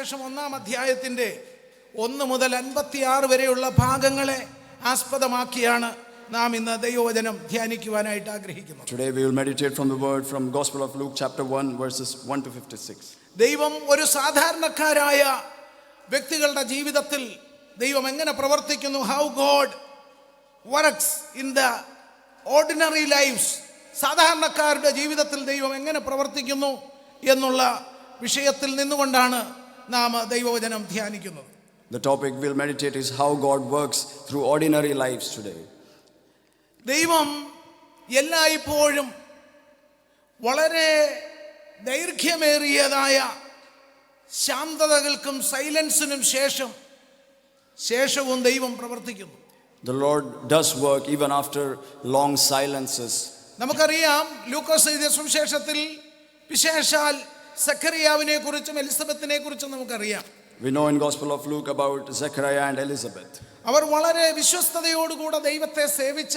സുവിശേഷം 1-ാം അധ്യായത്തിന്റെ 1 മുതൽ 56 വരെയുള്ള ഭാഗങ്ങളെ ആസ്പദമാക്കിയാണ് നാം ഇന്ന് ദൈവവചനം ധ്യാനിക്കുവാനായിട്ട് ആഗ്രഹിക്കുന്നത്. Today we will meditate from the word from Gospel of Luke chapter 1 verses 1 to 56. ദൈവം ഒരു സാധാരണക്കാരായ വ്യക്തികളുടെ ജീവിതത്തിൽ ദൈവം എങ്ങനെ പ്രവർത്തിക്കുന്നു, how God works in the ordinary lives, സാധാരണക്കാരുടെ ജീവിതത്തിൽ ദൈവം എങ്ങനെ പ്രവർത്തിക്കുന്നു എന്നുള്ള വിഷയത്തിൽ നിന്നുകൊണ്ടാണ് നാം ദൈവവചനം ധ്യാനിക്കുന്നത്. The topic we'll meditate is how God works through ordinary lives today. ദൈവം എല്ലായ്പ്പോഴും വളരെ ദൈർഘ്യമേറിയതായ ശാന്തതകൾക്കും സൈലൻസിനും ശേഷവും ദൈവം പ്രവർത്തിക്കുന്നു. The Lord does work even after long silences. നമുക്കറിയാം, ലൂക്കോസ് എഴുതിയ സുവിശേഷത്തിൽ വിശേഷാൽ സക്കറിയാവിനെ കുറിച്ചും എലിസബത്തിനെ കുറിച്ചും നമുക്കറിയാം. We know in Gospel of Luke about Zechariah and Elizabeth. അവർ വളരെ വിശ്വസ്തയോടുകൂടെ ദൈവത്തെ സേവിച്ച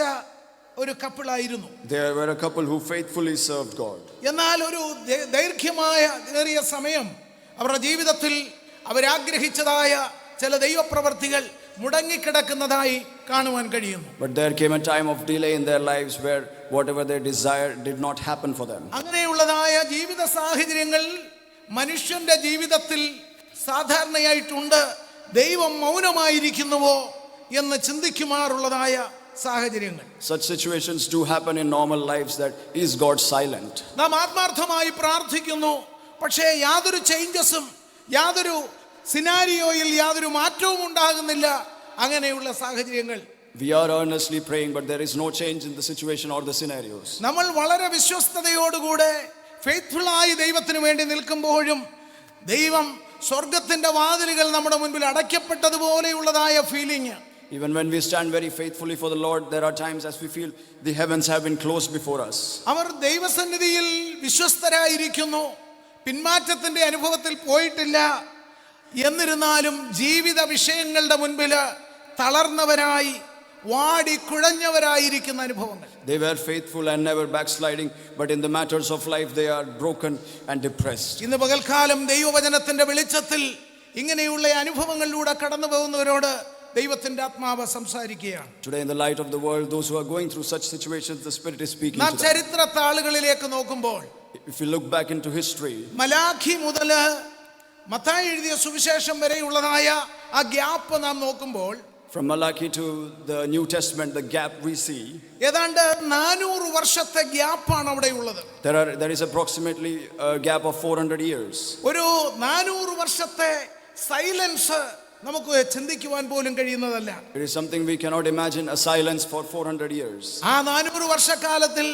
ഒരു കപ്പിളായിരുന്നു. They were a couple who faithfully served God. എന്നാൽ ഒരു ദൈർഘ്യമേറിയ സമയം അവരുടെ ജീവിതത്തിൽ അവരാഗ്രഹിച്ചതായ ചില ദൈവപ്രവർത്തികൾ മുടങ്ങിക്കിടക്കുന്നതായി കാണുവാൻ കഴിയുന്നു. But there came a time of delay in their lives where whatever they desired did not happen for them. അങ്ങനെയുള്ളതായ ജീവിത സാഹചര്യങ്ങൾ മനുഷ്യന്റെ ജീവിതത്തിൽ സാധാരണയായിട്ടുണ്ട്. ദൈവം മൗനമായിരിക്കുന്നുവോ എന്ന് ചിന്തിക്കുമാറുള്ളതായ സാഹചര്യങ്ങൾ. Such situations do happen in normal lives, that is God silent. നാം ആത്മാർത്ഥമായി പ്രാർത്ഥിക്കുന്നു, പക്ഷേ യാതൊരു ചേഞ്ചസും, യാതൊരു സിനാരിയോയിൽ യാതൊരു മാറ്റവും ഉണ്ടാകുന്നില്ല. അങ്ങനെയുള്ള സാഹചര്യങ്ങൾ We are earnestly praying, but there is no change in the situation or the scenarios. നമ്മൾ വളരെ വിശ്വസ്തയോടുകൂടെ ഫെയ്ത്ത്ഫുള്ളായി ദൈവത്തിന് വേണ്ടി നിൽക്കുമ്പോഴും ദൈവം സ്വർഗത്തിന്റെ വാതിലുകൾ നമ്മുടെ മുൻപിൽ അടയ്ക്കപ്പെട്ടതുപോലെയുള്ളതായ feeling. Even when we stand very faithfully for the Lord, there are times as we feel the heavens have been closed before us. അവർ ദൈവസന്നിധിയിൽ വിശ്വസ്തരായിരിക്കുന്നു, പിന്മാറ്റത്തിന്റെ അനുഭവത്തിൽ പോയിട്ടില്ല. എന്നിരുന്നാലും ജീവിത വിഷയങ്ങളുടെ മുൻപിൽ തളർന്നവരായി വാടിക്കുഴഞ്ഞവരായിരിക്കുന്ന അനുഭവങ്ങൾ. They were faithful and never backsliding, but in the matters of life they are broken and depressed. ഇന്ന് പകൽക്കാലം ദൈവവചനത്തിന്റെ വെളിച്ചത്തിൽ ഇങ്ങനെയുള്ള അനുഭവങ്ങളിലൂടെ കടന്നു പോകുന്നവരോട് ദൈവത്തിന്റെ ആത്മാവ് സംസാരിക്കുകയാണ്. Today in the light of the world, those who are going through such situations, the Spirit is speaking നാം to them. ചരിത്ര താളുകളിലേക്ക് നോക്കുമ്പോൾ, If you look back into history, Malachi മുതൽ മത്തായി എഴുതിയ സുവിശേഷം വരെയുള്ളതായ ആ ഗ്യാപ്പ് നാം നോക്കുമ്പോൾ, from Malachi to the New Testament, the gap we see, ഏതാണ്ട് 400 വർഷത്തെ ഗ്യാപ്പാണ് അവിടെ ഉള്ളത്. there is approximately a gap of 400 years. ഒരു 400 വർഷത്തെ സൈലൻസ് നമുക്ക് ചിന്തിക്കുവാൻ പോലും കഴിയുന്നതല്ല. It is something we cannot imagine, a silence for 400 years. ആ 400 വർഷക്കാലത്തിൽ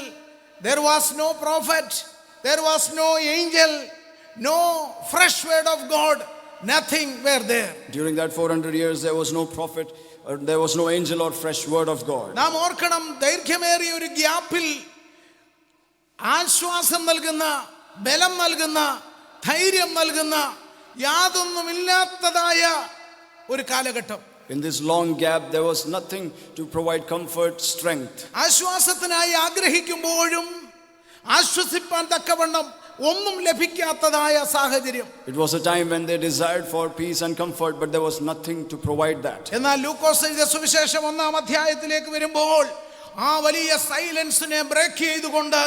there was no prophet, there was no angel, no fresh word of God, nothing were there. During that 400 years, there was no prophet, or there was no angel or fresh word of God. നാം ഓർക്കണം, ദൈർഘ്യമേറിയ ഒരു ഗ്യാപ്പിൽ ആശ്വാസം നൽകുന്ന, ബലം നൽകുന്ന, ധൈര്യം നൽകുന്ന യാതൊന്നുമില്ലാത്തതായ ഒരു കാലഘട്ടം. In this long gap, there was nothing to provide comfort, strength. ആശ്വാസത്തിനായി ആഗ്രഹിക്കുമ്പോഴും ആശ്വസിപ്പാൻ തക്കവണ്ണം ഒന്നും ലഭിക്കാത്തതായ സാഹചര്യം. It was a time when they desired for peace and comfort, but there was nothing to provide that. എന്നാൽ ലൂക്കോസ് എഴുതിയ സുവിശേഷം 1-ാം അധ്യായത്തിലേക്ക് വരുമ്പോൾ ആ വലിയ സൈലൻസിനെ ബ്രേക്ക് ചെയ്തുകൊണ്ട്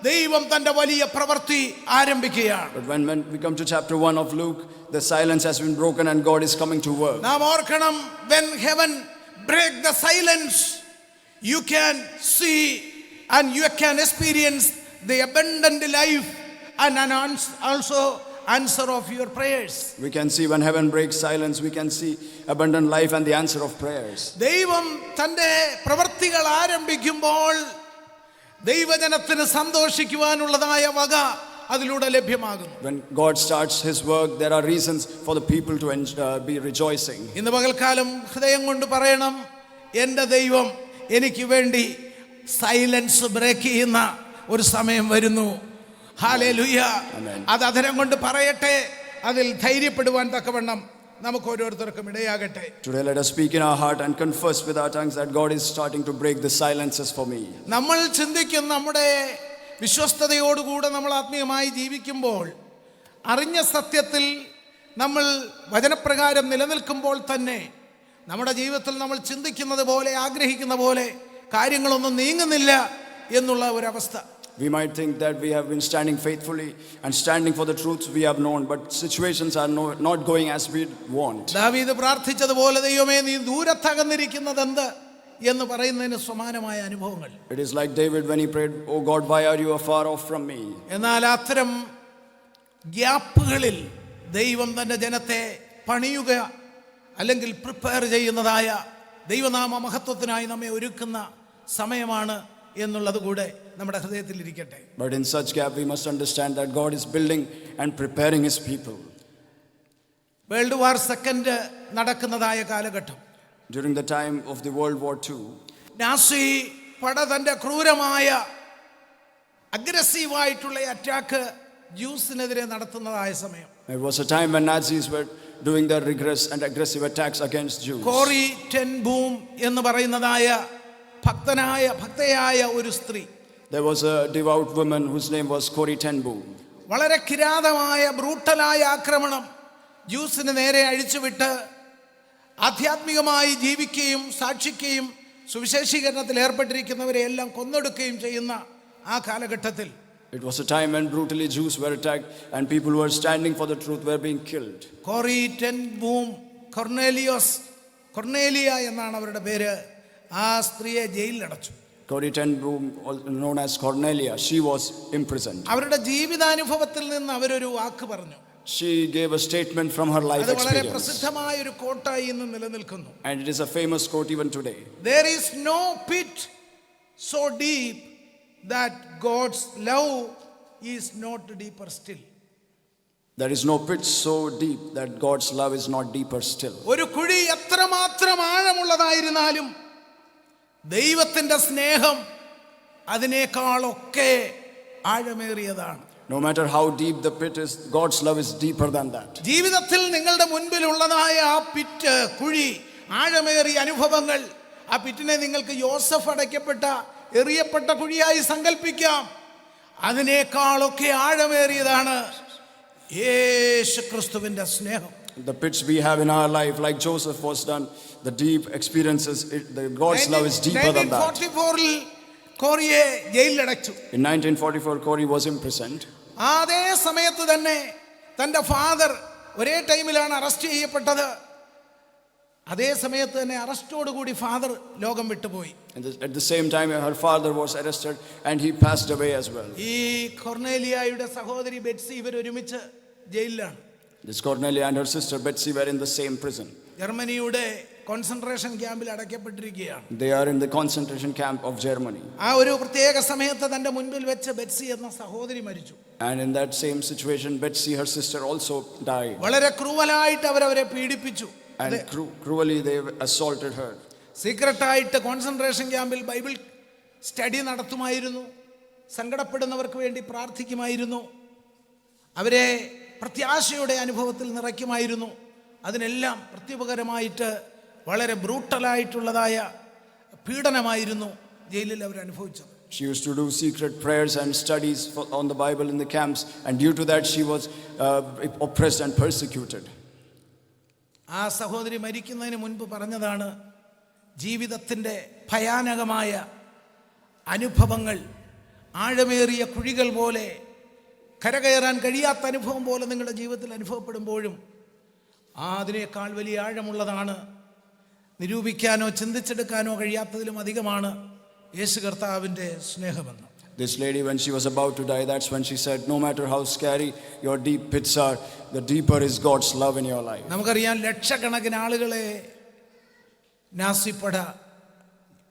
ദൈവം തന്റെ വലിയ പ്രവൃത്തി ആരംഭിക്കുകയാണ്. But when we come to chapter 1 of Luke, the silence has been broken and God is coming to work. നാം ഓർക്കണം, when heaven break the silence, you can see and you can experience the abundant life and also answer of your prayers. We can see when heaven breaks silence, we can see abundant life and the answer of prayers. ദൈവം തന്റെ പ്രവൃത്തികൾ ആരംഭിക്കുമ്പോൾ ദൈവജനത്തിന് സന്തോഷിക്കുവാനുള്ളതായ വക അതിലൂടെ ലഭ്യമാകുന്നു. When God starts his work, there are reasons for the people to be rejoicing. ഇന്ന് പകൽക്കാലം ഹൃദയം കൊണ്ട് പറയണം, എൻ്റെ ദൈവം എനിക്ക് വേണ്ടി സൈലൻസ് ബ്രേക്ക് ചെയ്യുന്ന ഒരു സമയം വരുന്നു. ഹല്ലേലൂയ. അത് അധരം കൊണ്ട് പറയട്ടെ, അതിൽ ധൈര്യപ്പെടുവാൻ തക്കവണ്ണം നമുക്ക് ഓരോരുത്തർക്കും ഇടയാകട്ടെ. Today let us speak in our heart and confess with our tongues that God is starting to break the silences for me. നമ്മൾ ചിന്തിക്കും, നമ്മുടെ വിശ്വസ്തയോടുകൂടെ നമ്മൾ ആത്മീയമായി ജീവിക്കുമ്പോൾ അറിഞ്ഞ സത്യത്തിൽ നമ്മൾ വചനപ്രകാരം നിലനിൽക്കുമ്പോൾ തന്നെ നമ്മുടെ ജീവിതത്തിൽ നമ്മൾ ചിന്തിക്കുന്നത് പോലെ ആഗ്രഹിക്കുന്ന പോലെ കാര്യങ്ങളൊന്നും നീങ്ങുന്നില്ല എന്നുള്ള ഒരവസ്ഥ. We might think that we have been standing faithfully and standing for the truths we have known, but situations are not going as we want. ദാവീദ് പ്രാർത്ഥിച്ചതുപോലെ ദൈവമേ നീ ദൂരത്തകന്നിരിക്കുന്നതെന്ത് എന്ന് പറയുന്നതിന് സമാനമായ അനുഭവങ്ങൾ. It is like David when he prayed, "Oh God, why are you afar off from me?" എന്നാൽ അത്തരം ഗ്യാപ്പുകളിൽ ദൈവം തന്റെ ജനത്തെ പണിയുക അല്ലെങ്കിൽ പ്രിപ്പയർ ചെയ്യുന്നതായ ദൈവനാമ മഹത്വത്തിനായി നമ്മെ ഒരുക്കുന്ന സമയമാണ് എന്നുള്ളത് കൂടെ നമ്മുടെ ഹൃദയത്തിൽ ഇരിക്കട്ടെ. But in such gap we must understand that God is building and preparing his people. World war second നടക്കുന്നതായ കാലഘട്ടം, During the time of the World War II, Nazi പട തന്റെ ക്രൂരമായ അഗ്രസീവായിട്ടുള്ള അറ്റാക്ക് ജ്യൂസിനെതിരെ നടത്തുന്നതായ സമയം. it was a time when Nazis were doing their rigorous and aggressive attacks against Jews. Corrie ten Boom എന്ന് പറയുന്നതായ ഭക്തയായ ഒരു സ്ത്രീ, There was a devout woman whose name was Corrie ten Boom. വളരെ കിരാതമായ ബ്രൂട്ടലായ ആക്രമണം ജ്യൂസിന് നേരെ അഴിച്ചുവിട്ട് ആധ്യാത്മികമായി ജീവിക്കുകയും സാക്ഷിക്കുകയും സുവിശേഷീകരണത്തിൽ ഏർപ്പെട്ടിരിക്കുന്നവരെ എല്ലാം കൊന്നൊടുക്കുകയും ചെയ്യുന്ന ആ കാലഘട്ടത്തിൽ It was a time when brutally Jews were attacked and people who were standing for the truth were being killed. Corrie ten Boom Cornelia എന്നാണ് അവരുടെ പേര്, ആ സ്ത്രീയെ ജയിലിലടച്ചു. Corrie ten Boom, known as Cornelia, she was imprisoned. അവരുടെ ജീവിതാനുഭവത്തിൽ നിന്ന് അവരൊരു വാക്ക് പറഞ്ഞു. She gave a statement from her life അത് വളരെ experience. പ്രസിദ്ധമായ ഒരു കോട്ടായി ഇന്ന് നിലനിൽക്കുന്നു. And it is a famous quote even today. There is no pit so deep that God's love is not deeper still. There is no pit so deep that God's love is not deeper still. ഒരു കുഴി എത്രമാത്രം ആഴമുള്ളതായിരുന്നാലും ദൈവത്തിന്റെ സ്നേഹം അതിനേക്കാളൊക്കെ ആഴമേറിയതാണ്. No matter how deep the pit is, God's love is deeper than that. ജീവിതത്തിൽ നിങ്ങളുടെ മുൻപിലുള്ളതായ ആ pit, കുഴി, ആഴമേറിയ അനുഭവങ്ങൾ, ആ പിറ്റിനെ നിങ്ങൾക്ക് യോസഫ് അടയ്ക്കപ്പെട്ട എറിയപ്പെട്ട കുഴിയായി സങ്കല്പിക്കാം. അതിനേക്കാളൊക്കെ ആഴമേറിയതാണ് യേശു ക്രിസ്തുവിന്റെ സ്നേഹം. The pits we have in our life, like Joseph was done, the deep experiences, God's love is deeper than that. 1944 കോറിയെ ജയിലിലടച്ചു. In 1944, Corrie was imprisoned. അതേ സമയത്ത് തന്നെ തന്റെ ഫാദർ ഒരേ ടൈമിലാണ് അറസ്റ്റ് ചെയ്യപ്പെട്ടത്. അതേ സമയത്ത് തന്നെ അറസ്റ്റോടുകൂടി ഫാദർ ലോകം വിട്ടുപോയി. At the same time, her father was arrested and he passed away as well. ഈ കൊർണേലിയയുടെ സഹോദരി ബെറ്റ്സി ഇവർ ഒരുമിച്ച് ജയിലിലാണ്. This Cornelia and her sister Betsy were in the same prison. ജർമ്മനിയുടെ കോൺസെൻട്രേഷൻ ക്യാമ്പിൽ അടയ്ക്കപ്പെട്ടിരിക്കുകയാണ്. They are in the concentration camp of Germany. ആ ഒരു പ്രത്യേക സമയത്ത് തന്റെ മുൻപിൽ വെച്ച് ബെറ്റ്സി എന്ന സഹോദരി മരിച്ചു. And in that same situation, Betsy, her sister, also died. വളരെ ക്രൂവലായിട്ട് അവരെ പീഡിപ്പിച്ചു. And cruelly they assaulted her. സീക്രട്ടായിട്ട് കോൺസെൻട്രേഷൻ ക്യാമ്പിൽ ബൈബിൾ സ്റ്റഡി നടത്തുമായിരുന്നു. സങ്കടപ്പെടുന്നവർക്ക് വേണ്ടി പ്രാർത്ഥിക്കുമായിരുന്നു. അവരെ പ്രത്യാശയുടെ അനുഭവത്തിൽ നിറയ്ക്കുമായിരുന്നു. അതിനെല്ലാം പ്രത്യുപകരമായിട്ട് വളരെ ബ്രൂട്ടലായിട്ടുള്ളതായ പീഡനമായിരുന്നു ജയിലിൽ അവർ അനുഭവിച്ചത്. She used to do secret prayers and studies on the Bible in the camps, and due to that she was oppressed and persecuted. ആ സഹോദരി മരിക്കുന്നതിന് മുൻപ് പറഞ്ഞതാണ്, ജീവിതത്തിൻ്റെ ഭയാനകമായ അനുഭവങ്ങൾ ആഴമേറിയ കുഴികൾ പോലെ, കരകയറാൻ കഴിയാത്ത അനുഭവം പോലെ നിങ്ങളുടെ ജീവിതത്തിൽ അനുഭവപ്പെടുമ്പോഴും അതിനേക്കാൾ വലിയ ആഴമുള്ളതാണ്, നിരൂപിക്കാനോ ചിന്തിച്ചെടുക്കാനോ കഴിയാത്തതിലും അധികമാണ് യേശു കർത്താവിൻ്റെ സ്നേഹമെന്ന്. This lady, when she was about to die, that's when she said, no matter how scary your deep pits are, the deeper is God's love in your life. നമുക്കറിയാം ലക്ഷക്കണക്കിന് ആളുകളെ നാസിപ്പട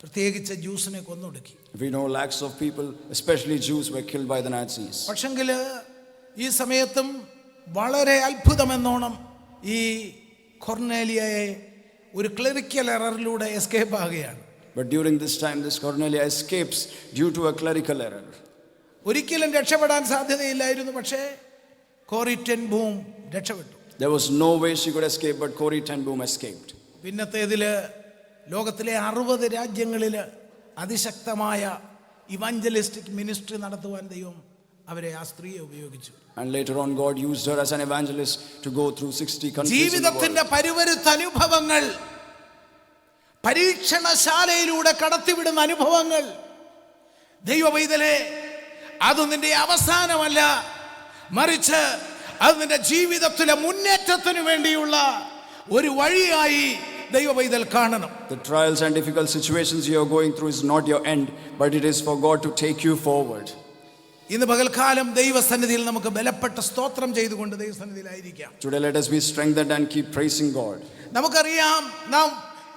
പ്രത്യേകിച്ച് ജ്യൂസിനെ കൊന്നൊടുക്കി. We know lakhs of people, especially Jews, were killed by the Nazis. പക്ഷെങ്കിൽ ഈ സമയത്തും വളരെ അത്ഭുതമെന്നോണം ഈ കൊർണേലിയയെ ഒരു ക്ലറിക്കൽ എററിലൂടെ എസ്കേപ്പ് ആകുകയാണ്. But during this time, this Cornelia escapes due to a clerical error. ഒരിക്കലും രക്ഷപ്പെടാൻ സാധ്യതയില്ലായിരുന്നു, പക്ഷേ കോറി ടെൻ ബൂം രക്ഷപ്പെട്ടു. There was no way she could escape, but Corrie ten Boom escaped. പിന്നത്തേതില് ലോകത്തിലെ 60 രാജ്യങ്ങളിൽ അതിശക്തമായ ഇവാഞ്ചലിസ്റ്റിക് മിനിസ്ട്രി നടത്തുവാൻ ദൈവം അവരെ ആ സ്ത്രീയെ ഉപയോഗിച്ചു. And later on, God used her as an evangelist to go through 60 countries in the world. ജീവിതത്തിന്റെ പരിവരുത്ത അനുഭവങ്ങൾ, പരീക്ഷണശാലയിലൂടെ കടത്തിവിടുന്ന അനുഭവങ്ങൾ, ദൈവവൈതലേ, അത് നിന്റെ അവസാനമല്ല, മറിച്ച് അത് നിന്റെ ജീവിതത്തിലെ മുന്നേറ്റത്തിന് വേണ്ടിയുള്ള ഒരു വഴിയായി ദൈവവൈതൽ കാണണം. The trials and difficult situations you are going through is not your end, but it is for God to take you forward. ഇന്ന് പകൽക്കാലം ദൈവസന്നിധിയിൽ നമുക്ക് ബലപ്പെട്ട സ്തോത്രം ചെയ്തുകൊണ്ട് ദൈവസന്നിധിയിലായിരിക്കാം. Today let us be strengthened and keep praising God. നമുക്കറിയാം, നാം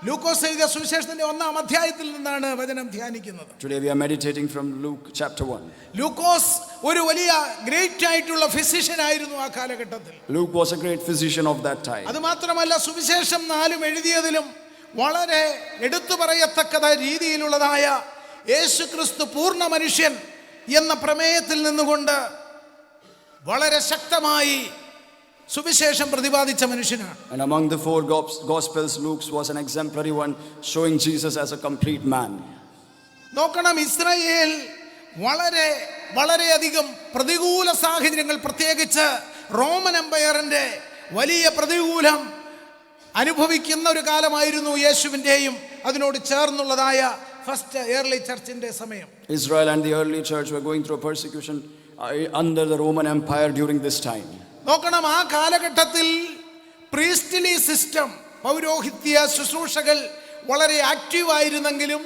ലൂക്കോസ് എഴുതിയ സുവിശേഷത്തിന്റെ 1-ാം അധ്യായത്തിൽ നിന്നാണ് വചനം ധ്യാനിക്കുന്നത്. Today we are meditating from Luke chapter 1. ലൂക്കോസ് ഒരു വലിയ ഗ്രേറ്റ് ആയിട്ടുള്ള ഫിസിഷ്യൻ ആയിരുന്നു ആ കാലഘട്ടത്തിൽ. Luke was a great physician of that time. അത് മാത്രമല്ല, സുവിശേഷം 4 എഴുതിയതിലും വളരെ എടുത്തു പറയത്തക്ക രീതിയിലുള്ളതായ യേശുക്രിസ്തു പൂർണ്ണ മനുഷ്യൻ എന്ന പ്രമേയത്തിൽ നിന്നുകൊണ്ട് വളരെ ശക്തമായി സുവിശേഷം പ്രതിപാദിച്ച മനുഷ്യനാണ്. And among the 4 gospels, Luke was an exemplary one, showing Jesus as a complete man. നോക്കണം, ഇസ്രായേൽ വളരെയധികം പ്രതികൂല സാഹചര്യങ്ങൾ, പ്രത്യേകിച്ച് റോമൻ എംപയറിന്റെ വലിയ പ്രതികൂലം അനുഭവിക്കുന്ന ഒരു കാലമായിരുന്നു യേശുവിൻ്റെയും അതിനോട് ചേർന്നുള്ളതായ ഫസ്റ്റ് ഏർലി ചർച്ചിന്റെ സമയം. Israel and the early church were going through a persecution under the Roman Empire during this time. നോക്കണം, ആ കാലഘട്ടത്തിൽ പ്രീസ്റ്റ്ലി സിസ്റ്റം, പൗരോഹിത്യ ശുശ്രൂഷകൾ വളരെ ആക്റ്റീവ് ആയിരുന്നെങ്കിലും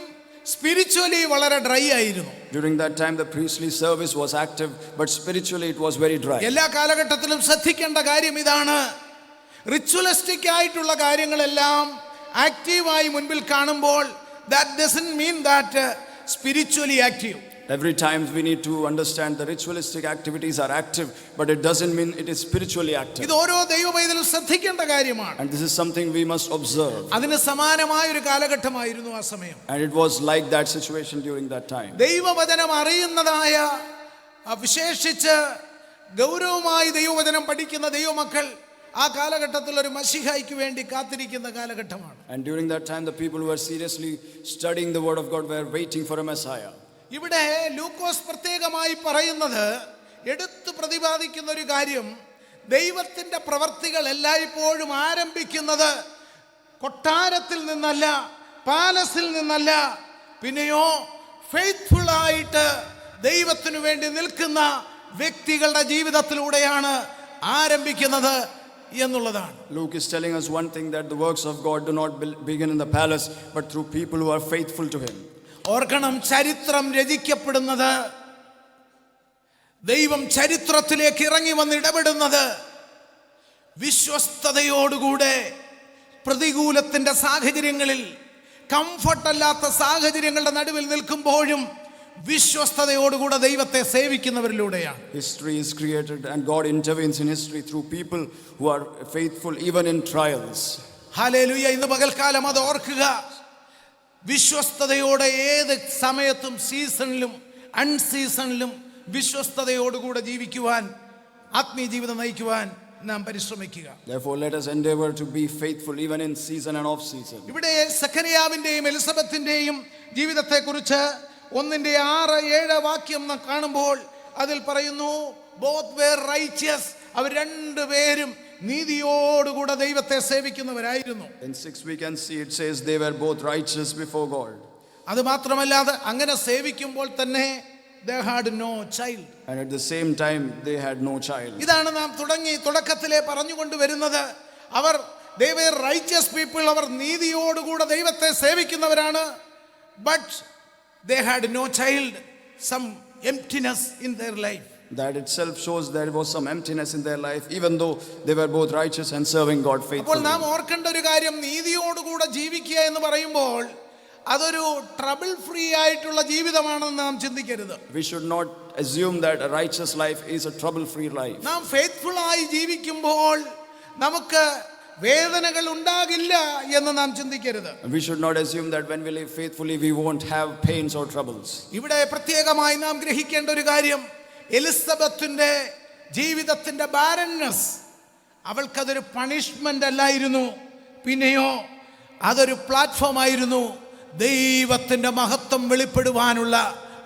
സ്പിരിച്വലി വളരെ ഡ്രൈ ആയിരുന്നു. During that time the priestly service was active, but spiritually it was very dry. എല്ലാ കാലഘട്ടത്തിലും ശ്രദ്ധിക്കേണ്ട കാര്യം ഇതാണ്, റിച്വലിസ്റ്റിക് ആയിട്ടുള്ള കാര്യങ്ങളെല്ലാം ആക്റ്റീവായി മുൻപിൽ കാണുമ്പോൾ that doesn't mean that spiritually active. Every time we need to understand the ritualistic activities are active, but it doesn't mean it is spiritually active. ഇത് ഓരോ ദൈവപൈതലും ശ്രദ്ധിക്കേണ്ട കാര്യമാണ്. And this is something we must observe. അതിന് സമാനമായ ഒരു കാലഘട്ടമായിരുന്നു ആ സമയം. And it was like that situation during that time. ദൈവവചനം അറിയുന്നതായ, വിശേഷിച്ച് ഗൗരവമായി ദൈവവചനം പഠിക്കുന്ന ദൈവമക്കൾ ആ കാലഘട്ടത്തിൽ ഒരു മശിഹായ്ക്ക് വേണ്ടി കാത്തിരിക്കുന്ന കാലഘട്ടമാണ്. And during that time the people who were seriously studying the word of God were waiting for a Messiah. ഇവിടെ ലൂക്കോസ് പ്രത്യേകമായി പറയുന്നത്, എടുത്തു പ്രതിപാദിക്കുന്ന ഒരു കാര്യം, ദൈവത്തിന്റെ പ്രവർത്തികൾ എല്ലായ്പ്പോഴും ആരംഭിക്കുന്നത് കൊട്ടാരത്തിൽ നിന്നല്ല, പാലസിൽ നിന്നല്ല, പിന്നെയോ ഫെയ്ത്ത്ഫുൾ ആയിട്ട് ദൈവത്തിനു വേണ്ടി നിൽക്കുന്ന വ്യക്തികളുടെ ജീവിതത്തിലൂടെയാണ് ആരംഭിക്കുന്നത് എന്നുള്ളതാണ്. Luke is telling us one thing, that the works of God do not begin in the palace, but through people who are faithful to him. ഓർക്കണം, ചരിത്രം രചിക്കപ്പെടുന്നത്, ദൈവം ചരിത്രത്തിലേക്ക് ഇറങ്ങി വന്ന് ഇടപെടുന്നത് വിശ്വസ്തയോടുകൂടെ, പ്രതികൂലത്തിന്റെ സാഹചര്യങ്ങളിൽ, കംഫർട്ട് അല്ലാത്ത സാഹചര്യങ്ങളുടെ നടുവിൽ നിൽക്കുമ്പോഴും വിശ്വസ്തയോടുകൂടെ ദൈവത്തെ സേവിക്കുന്നവരിലൂടെയാണ്. History is created and God intervenes in history through people who are faithful even in trials. Hallelujah. ഇന്ന് പകൽക്കാലം അത് ഓർക്കുക, വിശ്വസ്തയോടെ ഏത് സമയത്തും, സീസണിലും അൺസീസണിലും വിശ്വസ്തയോടുകൂടെ ജീവിക്കുവാൻ, ആത്മീയ ജീവിതം നയിക്കുവാൻ നാം പരിശ്രമിക്കുക. Therefore let us endeavor to be faithful even in season and off season. ഇവിടെ സഖറിയാവിന്റെയും എലിസബത്തിന്റെയും ജീവിതത്തെക്കുറിച്ച് 1:6-7 വാക്യം കാണുമ്പോൾ അതിൽ പറയുന്നു, both were righteous, അവർ രണ്ടുപേരും നീതിയോടുകൂടെ ദൈവത്തെ സേവിക്കുന്നവരായിരുന്നു. In 6 we can see it says they were both righteous before God. അത് മാത്രമല്ലാതെ അങ്ങനെ സേവിക്കുമ്പോൾ തന്നെ they had no child. And at the same time they had no child. ഇതാണ് നാം തുടക്കത്തിലെ പറഞ്ഞുകൊണ്ട് വരുന്നത്. അവർ they were righteous people, അവർ നീതിയോടുകൂടെ ദൈവത്തെ സേവിക്കുന്നവരാണ്. But they had no child, some emptiness in their life. That itself shows there was some emptiness in their life, even though they were both righteous and serving God അപ്പോൾ faithfully. നാം ഓർക്കേണ്ട ഒരു കാര്യം, നീതിയോടുകൂടെ ജീവിക്കുക എന്ന് പറയുമ്പോൾ അതൊരു ട്രബിൾ ഫ്രീ ആയിട്ടുള്ള ജീവിതമാണെന്ന് നാം ചിന്തിക്കരുത്. We should not assume that a righteous life is a trouble-free life. നാം ഫെയ്ത്ത്ഫുൾ ആയി ജീവിക്കുമ്പോൾ നമുക്ക് വേദനകൾ ഉണ്ടാകില്ല എന്ന് നാം ചിന്തിക്കരുത്. We should not assume that when we live faithfully we won't have pains or troubles. ഇവിടെ പ്രത്യേകമായി നാം ഗ്രഹിക്കേണ്ട ഒരു കാര്യം, എലിസബത്തിന്റെ ജീവിതത്തിന്റെ ബാരൻനെസ്, അവൾക്കതൊരു പണിഷ്മെന്റ് അല്ലായിരുന്നു, പിന്നെയോ അതൊരു പ്ലാറ്റ്ഫോം ആയിരുന്നു, ദൈവത്തിന്റെ മഹത്വം വെളിപ്പെടുവാനുള്ള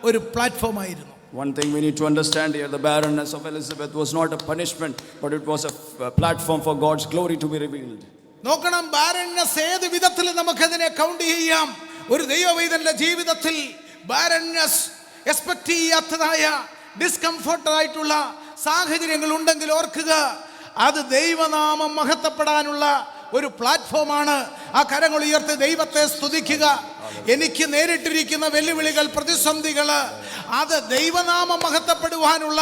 ഒരു പ്ലാറ്റ്ഫോം ആയിരുന്നു. One thing we need to understand here, the barrenness of Elizabeth was not a punishment, but it was a platform for God's glory to be revealed. നോക്കണം, ബാരന്നസ് ഏത് വിധത്തിൽ നമുക്കതിനെ കൗണ്ട് ചെയ്യാം. ഒരു ദൈവവൈതന്റെ ജീവിതത്തിൽ ബാരന്നസ് എക്സ്പെക്ട് ചെയ്യാത്തതായ ഡിസ്കംഫർട്ടായിട്ടുള്ള സാഹചര്യങ്ങൾ ഉണ്ടെങ്കിൽ ഓർക്കുക, അത് ദൈവനാമം മഹത്വപ്പെടാനുള്ള ഒരു പ്ലാറ്റ്ഫോമാണ്. ആ കരങ്ങൾ ഉയർത്തി ദൈവത്തെ സ്തുതിക്കുക. എനിക്ക് നേരിട്ടിരിക്കുന്ന വെല്ലുവിളികൾ, പ്രതിസന്ധികൾ, അത് ദൈവനാമം മഹത്വപ്പെടുവാനുള്ള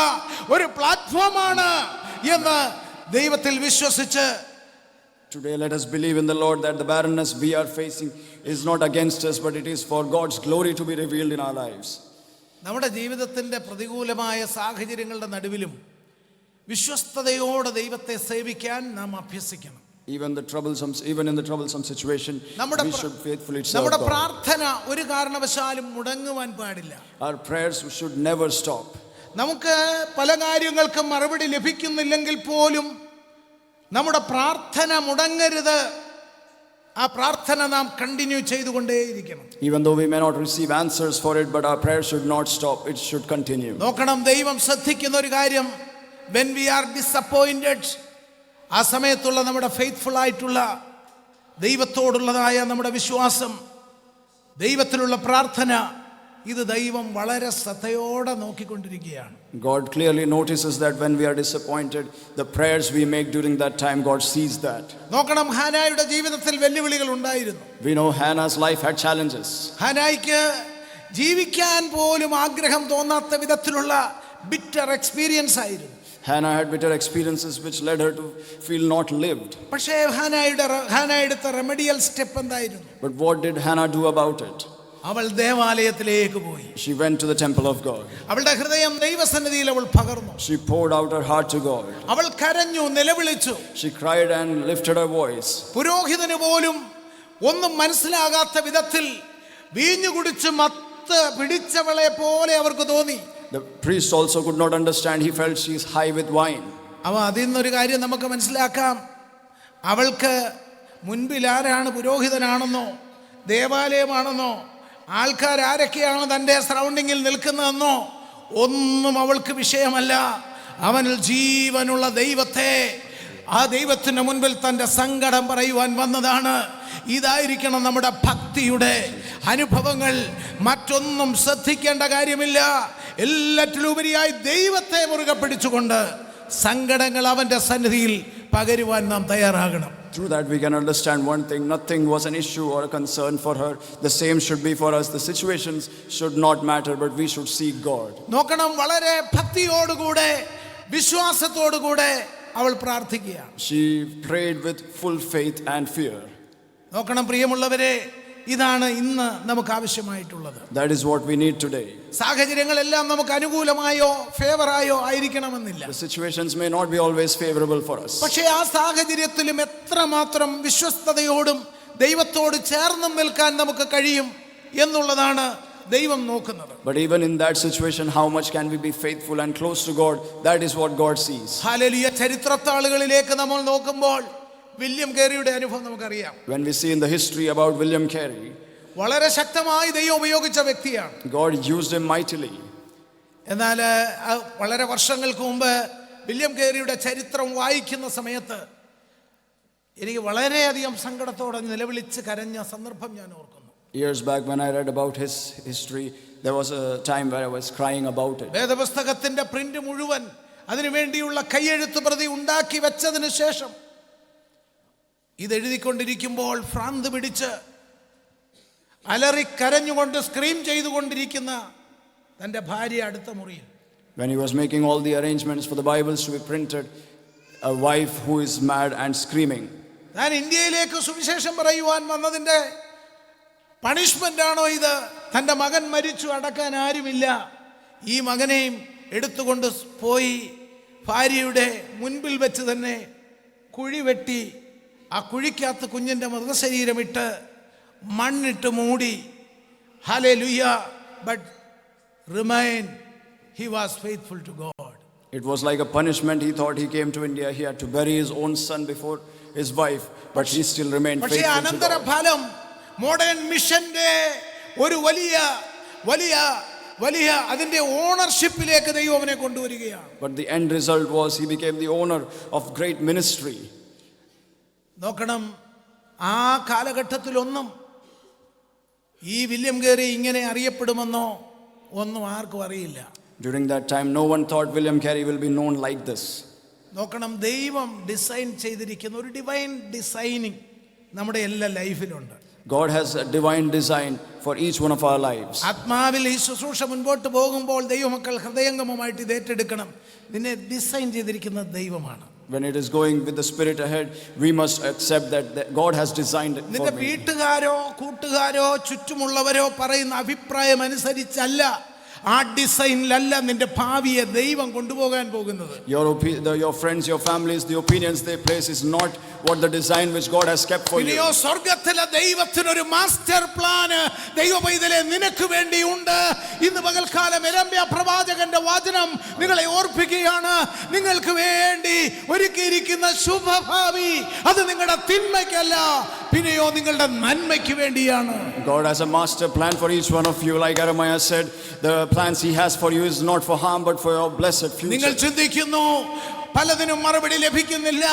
ഒരു പ്ലാറ്റ്ഫോമാണ് എന്ന് ദൈവത്തിൽ വിശ്വസിച്ച് Today let us believe in the Lord that the barrenness we are facing is not against us, but it is for God's glory to be revealed in our lives. നമ്മുടെ ജീവിതത്തിൻ്റെ പ്രതികൂലമായ സാഹചര്യങ്ങളുടെ നടുവിലും വിശ്വസ്തയോടെ ദൈവത്തെ സേവിക്കാൻ നാം അഭ്യസിക്കണം. Even in the troublesome situation, we should faithfully serve നമ്മുടെ God. പ്രാർത്ഥന ഒരു കാരണവശാലും മുടങ്ങുവാൻ പാടില്ല. Our prayers should never stop. നമുക്ക് പല കാര്യങ്ങൾക്കും മറുപടി ലഭിക്കുന്നില്ലെങ്കിൽ പോലും നമ്മുടെ പ്രാർത്ഥന മുടങ്ങരുത്. ആ പ്രാർത്ഥന നാം continue ചെയ്തുകൊണ്ടേയിരിക്കണം. Even though we may not receive answers for it, but our prayer should not stop. It should continue. നോക്കണം, ദൈവം ശ്രദ്ധിക്കുന്ന ഒരു കാര്യം, when we are disappointed, ആ സമയത്തുള്ള നമ്മുടെ ഫെയ്ത്ത്ഫുൾ ആയിട്ടുള്ള ദൈവത്തോടുള്ളതായ നമ്മുടെ വിശ്വാസം, ദൈവത്തിലുള്ള പ്രാർത്ഥന, ഇത് ദൈവം വളരെ ശ്രദ്ധയോടെ നോക്കിക്കൊണ്ടിരിക്കുകയാണ്. God clearly notices that when we are disappointed, the prayers we make during that time, God sees that. നോക്കണം, ഹാനായുടെ ജീവിതത്തിൽ വെല്ലുവിളികൾ ഉണ്ടായിരുന്നു. We know Hannah's life had challenges. ഹാനായ്ക്ക് ജീവിക്കാൻ പോലും ആഗ്രഹം തോന്നാത്ത വിധത്തിലുള്ള ബിറ്റർ എക്സ്പീരിയൻസ് ആയിരുന്നു. Hannah had bitter experiences which led her to feel not lived. പക്ഷേ ഹാന എടുത്ത റെമഡിയൽ സ്റ്റെപ്പ് എന്തായിരുന്നു? But what did Hannah do about it? അവൾ ദേവാലയത്തിലേക്ക് പോയി. She went to the temple of God. അവളുടെ ഹൃദയം ദൈവസന്നിധിയിൽ അവൾ പകർന്നു. She poured out her heart to God. അവൾ കരഞ്ഞു, നിലവിളിച്ചു. She cried and lifted her voice. പുരോഹിതന് പോലും ഒന്നും മനസ്സിലാകാത്ത വിധത്തിൽ വീഞ്ഞു കുടിച്ച് മത്ത് പിടിച്ചവളെ പോലെ അവർക്ക് തോന്നി. The priest also could not understand. He felt she is high with wine. അതിൽ നിന്നൊരു കാര്യം നമുക്ക് മനസ്സിലാക്കാം. അവൾക്ക് മുൻപിൽ ആരാണ്, പുരോഹിതനാണെന്നോ ദേവാലയമാണെന്നോ ആൾക്കാരൊക്കെയാണ് തൻ്റെ സറൗണ്ടിങ്ങിൽ നിൽക്കുന്നതെന്നോ ഒന്നും അവൾക്ക് വിഷയമല്ല. അവനിൽ ജീവനുള്ള ദൈവത്തെ, ആ ദൈവത്തിൻ്റെ മുൻപിൽ തൻ്റെ സങ്കടം പറയുവാൻ വന്നതാണ്. ഇതായിരിക്കണം നമ്മുടെ ഭക്തിയുടെ അനുഭവങ്ങൾ. മറ്റൊന്നും ശ്രദ്ധിക്കേണ്ട കാര്യമില്ല. എല്ലാറ്റിലുപരിയായി ദൈവത്തെ മുറുകെ പിടിച്ചുകൊണ്ട് സങ്കടങ്ങൾ അവൻ്റെ സന്നിധിയിൽ പകരുവാൻ നാം തയ്യാറാകണം. Through that we can understand one thing: nothing was an issue or a concern for her. The same should be for us. The situations should not matter, but we should seek God. നോക്കണം, വളരെ ഭക്തിയോടുകൂടെ വിശ്വാസത്തോടുകൂടെ അവൾ പ്രാർത്ഥിക്കുകയാണ്. She prayed with full faith and fear. നോക്കണം പ്രിയമുള്ളവരെ, ഇതാണ് ഇന്ന് നമുക്ക് ആവശ്യമായിട്ടുള്ളത്. That is what we need today. സാഹചര്യങ്ങളെല്ലാം നമുക്ക് അനുകൂലമായോ ഫേവറായോ ആയിരിക്കണമെന്നില്ല. The situations may not be always favorable for us. പക്ഷേ ആ സാഹചര്യത്തിലും എത്രമാത്രം വിശ്വസ്തയോടും ദൈവത്തോട് ചേർന്ന് നിൽക്കാൻ നമുക്ക് കഴിയും എന്നുള്ളതാണ് ദൈവം നോക്കുന്നത്. But even in that situation, how much can we be faithful and close to God? That is what God sees. Hallelujah. ചരിത്രത്താളുകളിലേക്ക് നമ്മൾ നോക്കുമ്പോൾ വില്യം കേറിയുടെ അനുഭവം നമുക്കറിയാം. When we see in the history about William Carey, വളരെ ശക്തമായി ദൈവം ഉപയോഗിച്ച വ്യക്തിയാണ്. God used him mightily. എന്നാൽ വളരെ വർഷങ്ങൾക്ക് മുമ്പ് വില്യം കേറിയുടെ ചരിത്രം വായിക്കുന്ന സമയത്ത് എനിക്ക് വളരെയധികം സങ്കടത്തോടെ നിലവിളിച്ച് കരഞ്ഞ സന്ദർഭം ഞാൻ ഓർക്കുന്നു. Years back when I read about his history, there was a time where I was crying about it. വേദപുസ്തകത്തിന്റെ പ്രിന്റ് മുഴുവൻ അതിനുവേണ്ടിയുള്ള കയ്യെഴുത്ത് പ്രതി ഉണ്ടാക്കി വെച്ചതിന് ശേഷം ഇതെഴുതിക്കൊണ്ടിരിക്കുമ്പോൾ ഭ്രാന്ത് പിടിച്ച് അലറിക്കരഞ്ഞുകൊണ്ട് സ്ക്രീം ചെയ്തുകൊണ്ടിരിക്കുന്ന തൻ്റെ ഭാര്യ അടുത്ത മുറിയിൽ. When he was making all the arrangements for the Bibles to be printed, a wife who is mad and screaming. ഞാൻ ഇന്ത്യയിലേക്ക് സുവിശേഷം പറയുവാൻ വന്നതിൻ്റെ പണിഷ്മെന്റ് ആണോ ഇത്? തൻ്റെ മകൻ മരിച്ചു, അടക്കാൻ ആരുമില്ല. ഈ മകനെയും എടുത്തുകൊണ്ട് പോയി ഭാര്യയുടെ മുൻപിൽ വെച്ച് തന്നെ കുഴി വെട്ടി ആ കുഴിക്കകത്ത് കുഞ്ഞിൻ്റെ മൃതശരീരമിട്ട് മണ്ണിട്ട് മൂടി. Hallelujah. But remain he was faithful to God. It was like a punishment. He thought he came to India, he had to bury his own son before his wife, but he still remained faithful to God. അനന്തര ഫലം modern മിഷന്റെ ഒരു വലിയ വലിയ വലിയ അതിന്റെ ഓണർഷിപ്പിലേക്ക് ദൈവം അവനെ കൊണ്ടുവരികയാണ്. But the end result was he became the owner of great ministry. നോക്കണം, ആ കാലഘട്ടത്തിലൊന്നും ഈ വില്യം ഗേറി ഇങ്ങനെ അറിയപ്പെടുമെന്നോ ഒന്നും ആർക്കും അറിയില്ല. During that time, no one thought William Carey will be known like this. നോക്കണം, ദൈവം ഡിസൈൻ ചെയ്തിരിക്കുന്ന ഒരു ഡിവൈൻ ഡിസൈനിങ് നമ്മുടെ എല്ലാ ലൈഫിലുണ്ട്. God has a divine design for each one of our lives. ആത്മാവിൽ ഈ ശുശ്രൂഷ മുൻപോട്ട് പോകുമ്പോൾ ദൈവമക്കൾ ഹൃദയംഗമമായിട്ട് ഇത് ഏറ്റെടുക്കണം. നിന്നെ ഡിസൈൻ ചെയ്തിരിക്കുന്നത് ദൈവമാണ്. When it is going with the spirit ahead, we must accept that God has designed it for നിന്റെ me. വീട്ടുകാരോ കൂട്ടുകാരോ ചുറ്റുമുള്ളവരോ പറയുന്ന അഭിപ്രായം അനുസരിച്ചല്ല, ആ ഡിസൈനിലല്ല നിന്റെ ഭാവിയെ ദൈവം കൊണ്ടുപോകാൻ പോകുന്നത്. Your friends, your families, the opinions they place is not what the design which God has kept for you. ഇനിയോ സ്വർഗ്ഗത്തിലെ ദൈവത്തിനൊരു മാസ്റ്റർ പ്ലാൻ ദൈവപൈതലേ നിനക്ക് വേണ്ടിയുണ്ട്. ഇന്ന് പകൽക്കാലം യെരമ്യാ പ്രവാചകന്റെ വചനം നിങ്ങളെ ഓർപ്പിക്കുകയാണ്. നിങ്ങൾക്ക് വേണ്ടി ഒരുക്കിയിരിക്കുന്ന ശുഭഭാവി അത് നിങ്ങളുടെ തിന്മയ്ക്കല്ല, പിന്നെയോ നിങ്ങളുടെ നന്മയ്ക്ക് വേണ്ടിയാണ്. God has a master plan for each one of you. Like Jeremiah said, the plans he has for you is not for harm but for your blessed നിങ്ങൾ future. ചിന്തിക്കുന്നു, പലതിനും മറുപടി ലഭിക്കുന്നില്ല,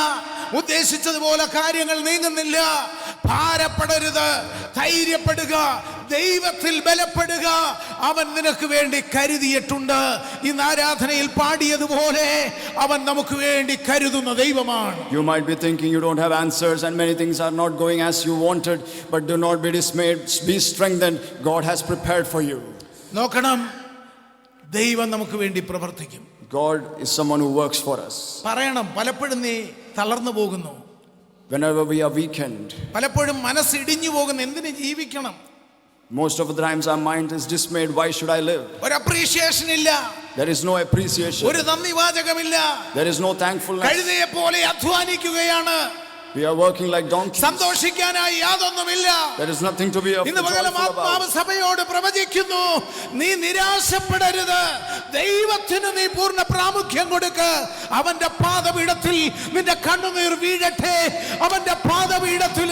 ഉദ്ദേശിച്ചതുപോലെ കാര്യങ്ങൾ നീങ്ങുന്നില്ല. ഭാരപ്പെടരുത്, ധൈര്യപ്പെടുക, ദൈവത്തിൽ ബലപ്പെടുക. അവൻ നിനക്ക് വേണ്ടി കരുതിയിട്ടുണ്ട്. ഇന്ന് ആരാധനയിൽ പാടിയതുപോലെ അവൻ നമുക്ക് വേണ്ടി കരുതുന്ന ദൈവമാണ്. You might be thinking you don't have answers and many things are not going as you wanted, but do not be dismayed, be strengthened. God has prepared for you. നോക്കണം, ദൈവം നമുക്ക് വേണ്ടി പ്രവർത്തിക്കും. God is someone who works for us. പറയണം, പലപ്പോഴും നീ തളർന്നു പോകുന്നു, Whenever we are weakened, പലപ്പോഴും മനസ്സിടിഞ്ഞു പോകുന്നു, എന്തിനു ജീവിക്കണം? most of the times our mind is dismayed. Why should I live? ഒരു അപ്രീഷിയേഷൻ ഇല്ല, There is no appreciation. ഒരു നന്ദി വാചകമില്ല. There is no thankfulness. കഴുതയെ പോലെ അധ്വാനിക്കുകയാണ്, We are working like donkeys. സന്തോഷിക്കാനായി യാതൊന്നുമില്ല. There is nothing to be ഇന്ന് പകരം joyful ആത്മാവ് about. സഭയോട് പ്രവചിക്കുന്നു, നീ നിരാശപ്പെടരുത്. ദൈവത്തിന് നീ പൂർണ്ണ പ്രാമുഖ്യം കൊടുക്ക്. അവന്റെ പാദപീഠത്തിൽ നിന്റെ കണ്ണുനീർ വീഴട്ടെ. അവന്റെ പാദപീഠത്തിൽ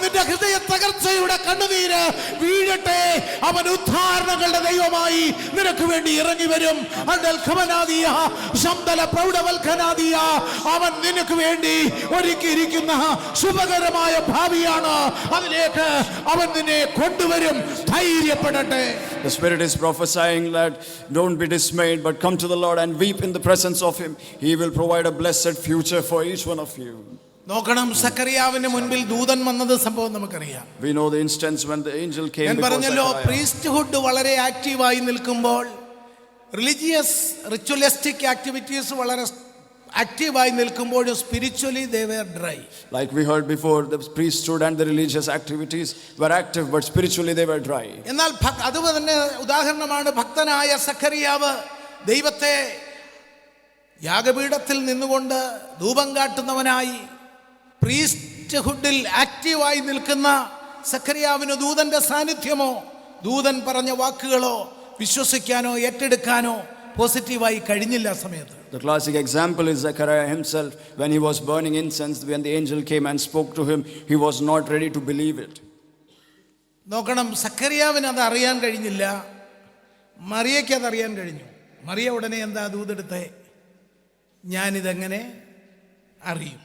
നിന്റെ ഹൃദയ തകർച്ചയുടെ കണ്ണുനീര് വീഴട്ടെ. അവൻ ഉദ്ധാരണങ്ങളുടെ ദൈവമായി നിനക്ക് വേണ്ടി ഇറങ്ങി വരും. അവൻ നിനക്ക് വേണ്ടി ഒരുക്കി ശുഭകരമായ ഭാവിയാണ്. അതിലേക്ക് അവൻ നിന്നെ കൊണ്ടുവരും. ധൈര്യപ്പെടട്ടെ. The Spirit is prophesying that don't be dismayed, but come to the Lord and weep in the presence of Him. He will provide a blessed future for each one of you. നോക്കണം, സക്കറിയാവിന്റെ മുൻപിൽ ദൂതൻ വന്നത് സംഭവം നമുക്കറിയാം. We know the instance when the angel came ഞാൻ before പറഞ്ഞല്ലോ, Zechariah. Priesthood വളരെ ആക്റ്റീവായി നിൽക്കുമ്പോൾ, റിച്വലിസ്റ്റിക് ആക്ടിവിറ്റീസ് വളരെ ആക്റ്റീവായി നിൽക്കുമ്പോഴും spiritually they were dry. Like we heard before, the priesthood and the religious activities were active, but spiritually they were dry. എന്നാൽ അതുപോലെ തന്നെ ഉദാഹരണമാണ് ഭക്തനായ സഖറിയാവ്. ദൈവത്തെ യാഗപീഠത്തിൽ നിന്നുകൊണ്ട് ധൂപം കാട്ടുന്നവനായി പ്രീസ്റ്റ്ഹുഡിൽ ആക്റ്റീവായി നിൽക്കുന്ന സഖറിയാവിന് ദൂതന്റെ സാന്നിധ്യമോ ദൂതൻ പറഞ്ഞ വാക്കുകളോ വിശ്വസിക്കാനോ ഏറ്റെടുക്കാനോ പോസിറ്റീവായി കഴിഞ്ഞില്ല ആ സമയത്ത്. The classic example is Zechariah himself. When he was burning incense, when the angel came and spoke to him, he was not ready to believe it. നോക്കണം, സക്കറിയാവിന് അത് അറിയാൻ കഴിഞ്ഞില്ല, മറിയയ്ക്ക് അത് അറിയാൻ കഴിഞ്ഞു. മറിയ ഉടനെ എന്താ ദൂതെടുത്തേ, ഞാനിതെങ്ങനെ അറിയും?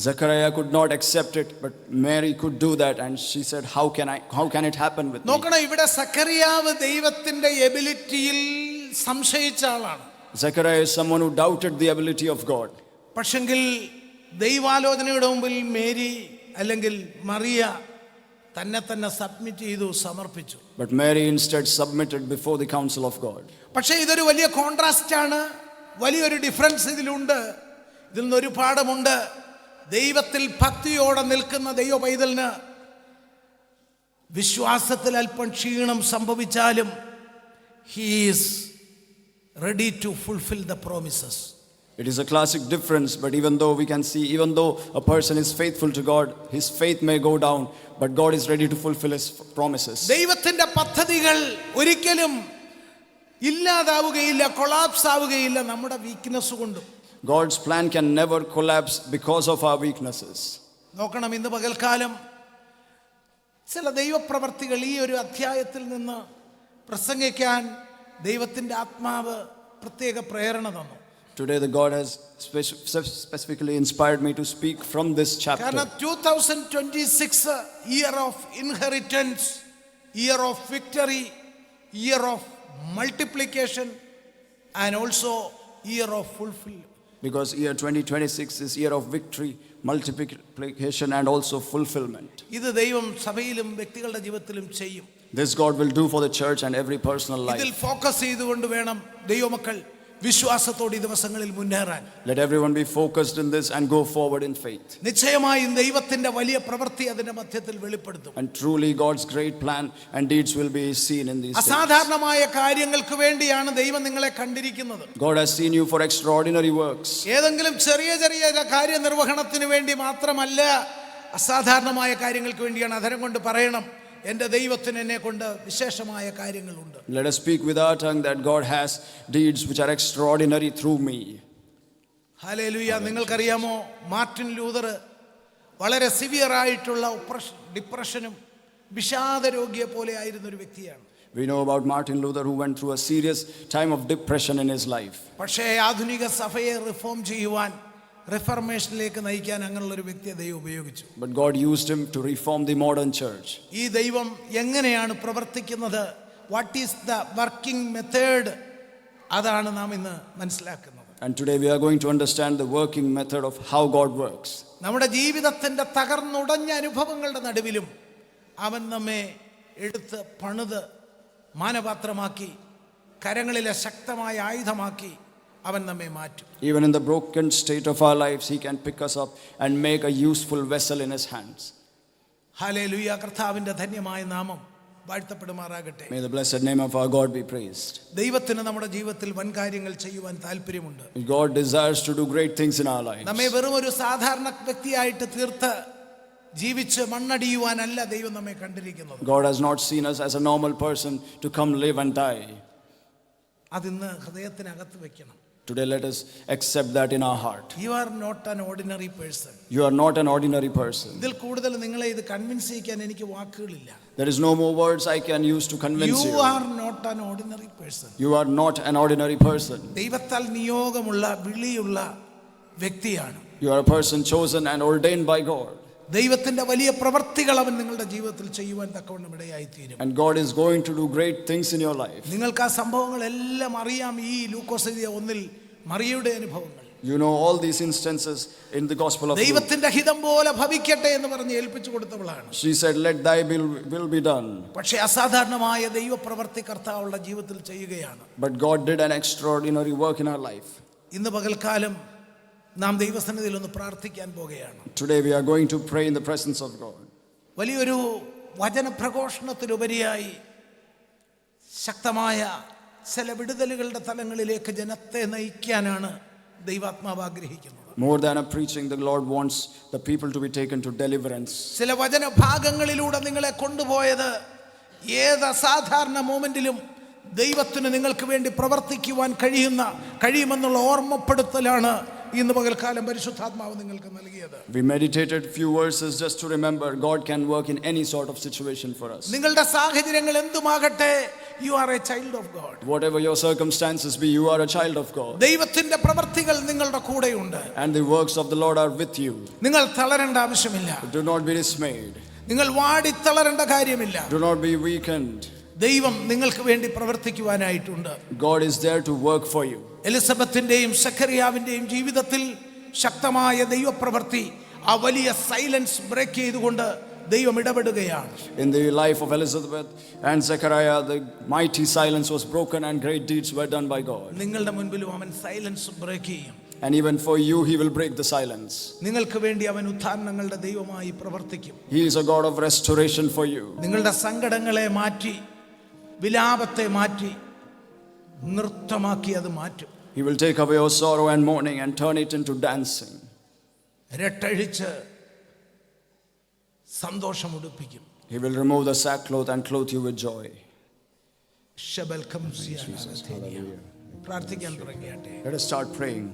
Zechariah could not accept it, but Mary could do that, and she said, how can it happen with me? നോക്കണം, ഇവിടെ സക്കറിയാവ് ദൈവത്തിന്റെ എബിലിറ്റിയിൽ സംശയിച്ച ആളാണ്. Zechariah is someone who doubted the ability of God. പക്ഷെങ്കിൽ ദൈവാലോചനയുടെ മുമ്പിൽ മേരി അല്ലെങ്കിൽ മറിയ തന്നെ സബ്മിറ്റ് ചെയ്തു, സമർപ്പിച്ചു. But Mary instead submitted before the counsel of God. പക്ഷേ ഇതൊരു വലിയ കോൺട്രാസ്റ്റ് ആണ്, വലിയൊരു ഡിഫറൻസ് ഇതിലുണ്ട്. ഇതിൽ നിന്നൊരു പാഠമുണ്ട്. ദൈവത്തിൽ ഭക്തിയോടെ നിൽക്കുന്ന ദൈവ പൈതലിന് വിശ്വാസത്തിൽ അല്പം ക്ഷീണം സംഭവിച്ചാലും he is ready to fulfill the promises. It is a classic difference, but even though a person is faithful to God, his faith may go down, but God is ready to fulfill his promises. ദൈവത്തിന്റെ പദ്ധതികൾ ഒരിക്കലും ഇല്ലാതാവുകയില്ല, collapse ആവുകയില്ല നമ്മുടെ weakness കൊണ്ടും. God's plan can never collapse because of our weaknesses. നോക്കണം, ഇന്ന് പകൽക്കാലം ചില ദൈവപ്രവർത്തികൾ ഈ ഒരു അധ്യായത്തിൽ നിന്ന് പ്രസംഗിക്കാൻ ദൈവത്തിൻ്റെ ആത്മാവ് പ്രത്യേക പ്രേരണ തന്നു. Today, the God has specifically inspired me to speak from this chapter. കാരണം 2026 year of inheritance, year of victory, year of multiplication and also year of fulfil. Because year 2026 is year of victory, multiplication and also fulfillment. ഇത് ദൈവം സഭയിലും വ്യക്തികളുടെ ജീവിതത്തിലും ചെയ്യും. This God will do for the church and every personal life. ഇതിൽ focus ചെയ്തുകൊണ്ട് വേണം ദൈവമക്കൾ വിശ്വാസത്തോടെ ഈ ദിവസങ്ങളിൽ മുന്നേറാൻ. Let everyone be focused in this and go forward in faith. നിശ്ചയമായും ദൈവത്തിന്റെ വലിയ പ്രവൃത്തി അതിന്റെ മധ്യത്തിൽ വെളിപ്പെടുത്തും. And truly God's great plan and deeds will be seen in these days. അസാധാരണമായ കാര്യങ്ങൾക്ക് വേണ്ടിയാണ് ദൈവം നിങ്ങളെ കണ്ടിരിക്കുന്നത്. God has seen you for extraordinary works. ഏതെങ്കിലും ചെറിയ ചെറിയ കാര്യനിർവഹണത്തിന് വേണ്ടി മാത്രമല്ല, അസാധാരണമായ കാര്യങ്ങൾക്ക് വേണ്ടിയാണ്. അധരം കൊണ്ട് പറയണം, എൻ്റെ ദൈവത്തിന് എന്നെ കൊണ്ട് വിശേഷമായ കാര്യങ്ങളുണ്ട്. Let us speak with our tongue that God has deeds which are extraordinary through me. Hallelujah. നിങ്ങൾക്കറിയാമോ, മാർട്ടിൻ ലൂതർ വളരെ സിവിയർ ആയിട്ടുള്ള ഡിപ്രഷനും വിഷാദ രോഗിയെ പോലെ ആയിരുന്ന ഒരു വ്യക്തിയാണ്. We know about Martin Luther, who went through a serious time of depression in his life. പക്ഷേ ആധുനിക സഭയെ റിഫോം ചെയ്യുവാൻ, റിഫർമേഷനിലേക്ക് നയിക്കാൻ അങ്ങനെയുള്ള ഒരു വ്യക്തിയെ ദൈവം ഉപയോഗിച്ചു. But God used him to reform the modern church. ഈ ദൈവം എങ്ങനെയാണ് പ്രവർത്തിക്കുന്നത്, what is the working method, അതാണ് നാം ഇന്ന് മനസ്സിലാക്കുന്നത്. And today we are going to understand the working method of how God works. നമ്മുടെ ജീവിതത്തിന്റെ തകർന്നുടഞ്ഞ അനുഭവങ്ങളുടെ നടുവിലും അവൻ നമ്മെ എടുത്ത് പണിത് മാനപാത്രമാക്കി, കരങ്ങളിലെ ശക്തമായ ആയുധമാക്കി അവൻ നമ്മെ മാറ്റും. Even in the broken state of our lives, He can pick us up and make a useful vessel in His hands. Hallelujah. കർത്താവിന്റെ ധന്യമായ നാമം വാഴ്ത്തപ്പെടുമാറാകട്ടെ. May the blessed name of our God be praised. ദൈവത്തിന് നമ്മുടെ ജീവിതത്തിൽ വൻ കാര്യങ്ങൾ ചെയ്യുവാൻ താല്പര്യമുണ്ട്. God desires to do great things in our lives. നമ്മെ വെറും ഒരു സാധാരണ വ്യക്തിയായിട്ട് തീർത്ത് ജീവിച്ച് മണ്ണടിയുവാനല്ല ദൈവം നമ്മെ കണ്ടിരിക്കുന്നത്. God has not seen us as a normal person to come live and die. അതിന്ന് ഹൃദയത്തിനകത്ത് വെക്കണം. Today let us accept that in our heart. You are not an ordinary person. You are not an ordinary person. ഇതിൽ കൂടുതൽ നിങ്ങളെ ഇത് convince ചെയ്യാൻ എനിക്ക് വാക്കുകളില്ല. There is no more words I can use to convince you. You are not an ordinary person. You are not an ordinary person. ദൈവത്താൽ നിയോഗമുള്ള വിളിയുള്ള വ്യക്തിയാണ്. You are a person chosen and ordained by God. ദൈവത്തിന്റെ വലിയ പ്രവൃത്തികൾ അവൻ നിങ്ങളുടെ ജീവിതത്തിൽ ചെയ്യുവാൻ തക്കവണ്ണം ഇടയായിത്തീരും. And God is going to do great things in your life. നിങ്ങൾക്ക് ആ സംഭവങ്ങളെല്ലാം അറിയാം. ഈ ലൂക്കോസ് 1 മറിയയുടെ അനുഭവങ്ങൾ. You know all these instances in the Gospel of Luke. ദൈവത്തിന്റെ ഹിതം പോലെ ഭവിക്കട്ടെ എന്ന് പറഞ്ഞ് ഏൽപ്പിച്ചു കൊടുത്തവളാണ്. She said, "Let thy will be done." പക്ഷേ അസാധാരണമായ ദൈവപ്രവൃത്തി കർത്താവുടെ ജീവിതത്തിൽ ചെയ്യുകയാണ്. But God did an extraordinary work in her life. ഇന്ന് പകൽക്കാലം നാം ദൈവസന്നിധിയിൽ ഒന്ന് പ്രാർത്ഥിക്കാൻ പോകുകയാണ്. Today we are going to pray in the presence of God. വലിയൊരു വചനപ്രഘോഷണത്തിലുപരിയായി ശക്തമായ ചില വിടുതലുകളുടെ തലങ്ങളിലേക്ക് ജനത്തെ നയിക്കാനാണ് ദൈവാത്മാവ് ആഗ്രഹിക്കുന്നത്. More than a preaching, the Lord wants the people to be taken to deliverance. ചില വചനഭാഗങ്ങളിലൂടെ നിങ്ങളെ കൊണ്ടുപോയത് ഏത് അസാധാരണ മൊമെന്റിലും ദൈവത്തിന് നിങ്ങൾക്ക് വേണ്ടി പ്രവർത്തിക്കുവാൻ കഴിയുമെന്നുള്ള ഓർമ്മപ്പെടുത്തലാണ് ഇന്ന് പകൽക്കാലം പരിശുദ്ധാത്മാവ് നിങ്ങൾക്ക് നൽകിയത്. We meditated few verses just to remember God can work in any sort of situation for us. നിങ്ങളുടെ സാഹചര്യങ്ങൾ എന്തുമാകട്ടെ, you are a child of God. Whatever your circumstances be, you are a child of God. ദൈവത്തിന്റെ പ്രവൃത്തികൾ നിങ്ങളുടെ കൂടെയുണ്ട്. And the works of the Lord are with you. നിങ്ങൾ തളരേണ്ട ആവശ്യമില്ല. Do not be dismayed. നിങ്ങൾ വാടിത്തളരേണ്ട കാര്യമില്ല. Do not be weakened. ദൈവം നിങ്ങൾക്ക് വേണ്ടി പ്രവർത്തിക്കുവാനായിട്ടുണ്ട്. God is there to work for you. എലിസബത്തിന്റെയും സഖറിയാവിന്റെയും ജീവിതത്തിൽ ശക്തമായ ദൈവപ്രവൃത്തി, ആ വലിയ സൈലൻസ് ബ്രേക്ക് ചെയ്തുകൊണ്ട് ദൈവം ഇടപെടുകയാണ്. In the life of Elizabeth and Zechariah, the mighty silence was broken and great deeds were done by God. നിങ്ങളുടെ മുൻപിലും അവൻ സൈലൻസ് ബ്രേക്ക് ചെയ്യും. And even for you, He will break the silence. നിങ്ങൾക്ക് വേണ്ടി അവൻ ഉത്ഥാനങ്ങളുടെ ദൈവമായി പ്രവർത്തിക്കും. He is a God of restoration for you. നിങ്ങളുടെ സങ്കടങ്ങളെ മാറ്റി, വിലാപത്തെ മാറ്റി, നൃത്തമാക്കി അത് മാറ്റും. He will take away your sorrow and mourning and turn it into dancing. രട്ടഴിച്ച് സന്തോഷം ഉടുപ്പിക്കും. He will remove the sackcloth and clothe you with joy. പ്രാർത്ഥിക്കാൻ തുടങ്ങിയാട്ടെ. Let us start praying.